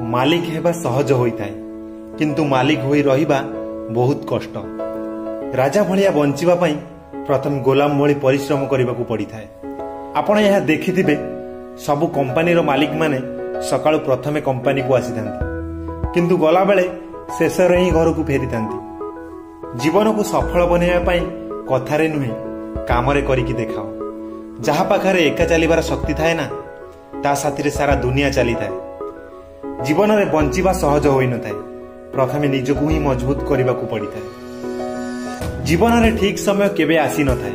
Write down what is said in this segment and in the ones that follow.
मालिक हेबा सहज होइथाय किंतु मालिक होई रहिबा बहुत कष्ट। राजा भलिया बंचिबा पई प्रथम गोलाम भली परिश्रम करबाकू पड़िथाय। आपण यह देखिथिबे सबु कंपनीर मालिक माने सकाळु प्रथमे कंपनी को आसीथांती किंतु गला बेले शेषरे ही घर को फेरिथांती। जीवन को सफल बनैया पई कथारे नुहे कामरे करिकी देखाओ। जहा पाखरे एका चलीबार शक्ति थाए ना ता साथीरे सारा दुनिया चली थाए। जीवन में बंचिबा सहज होई न थाए, प्रथमे निजकू ही मजबूत करबाकू पड़िथाए। जीवन में ठीक समय केबे आसी न थाए,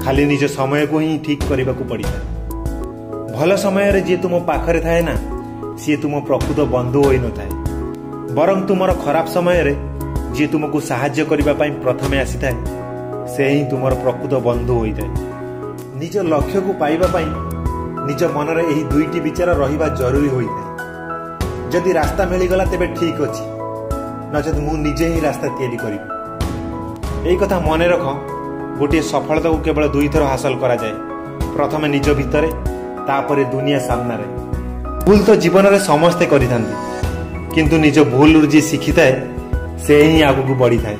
खाली निज समय को ही ठीक करबाकू पड़िथाए। भल समय रे जे तुम पाखरे थाए ना सी तुम प्रकृत बंधु होई न थाए, बरं तुमर खराब समय रे जे तुमको सहाय्य करबा पई प्रथमे आसी थाए से ही तुमर प्रकृत बंधु होई थाए। निज लक्ष्य को पाइबा पई निज मन रे एही दुईटी विचार रहिबा जरूरी होई थाए। जदि रास्ता मिलगला तेबे ठीक अछि, नचेत मु निजे ही रास्ता तैयारी करिबि। एई कथा मने रख। गोटे सफलता को केवल दुई थर हासिल करा जाए, प्रथमे निज भितरे तापरे दुनिया सामना रे। भूल तो जीवन रे समस्ते करिथांती किंतु निज भूल जे शिखिताए से ही आगु को बढ़ी थाए।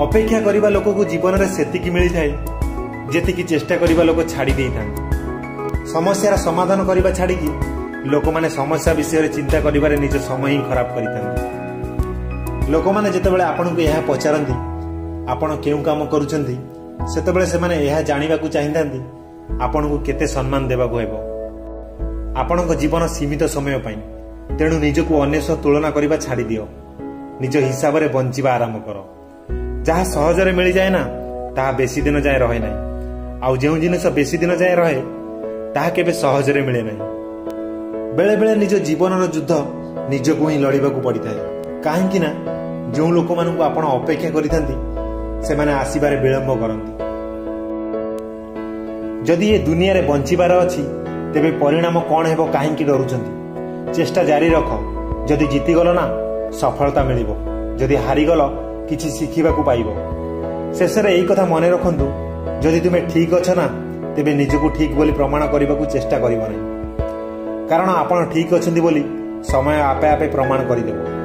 अपेक्षा करिबा लोक को जीवन रे सेतिकी मिली थाए जेतिकी चेष्टा करिबा लोक छाड़ी देई थांती। समस्यार समाधान करिबा छाड़ी की लोक माने समस्या विषय चिंता करिबारे निज समय ही खराब करिथांती। लोक माने जेतेबेले आपन को यह पचारंती आपण केउ काम करूचंती सेतेबेले से माने यह जानिबा को चाहिंतांती आपण को केते सम्मान देबा को हेबो। आपण को जीवन सीमित समय पई, तेणु निजको अन्य सह तुलना करिबा छाड़ी दियो। निज हिसाब रे बंचिबा आरंभ करो। जहा सहज रे मिल जाए ना ताहा बेसी दिन जाए रहे नाही, आउ जेउ जिनिस बेसी दिन जाए रहे ताहा केबे सहज रे मिले नाही। बेले बेले निज जीवन युद्ध निजको ही लड़ाकू पड़ी थाए। कहीं ना जो लोक मानू आपण अपेक्षा करिथांती से माने आसीबारे विलंब करंती। जदि ये दुनिया रे बंचिबार अछि तेबे परिणाम कौन हेबो काहेकि डरुचंती। चेष्टा जारी रख। जदि जीती गलो ना सफलता मिलिबो, जदि हारी गलो किछि शिखिबाकू पाइबो। शेष रे एई कथा मने रखंतु, जदि तुमे ठीक अछ ना तेबे निजको ठीक बोली प्रमाण करबाकू चेष्टा करिबो नहीं, कारण आपण ठीक अछंती बोली समय आपे आपे प्रमाण करिदेबो।